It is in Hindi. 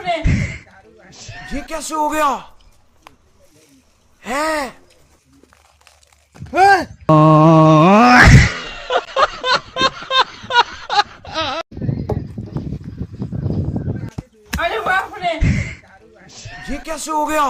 रे, ये कैसे हो गया है? अरे बाप रे, ये कैसे हो गया?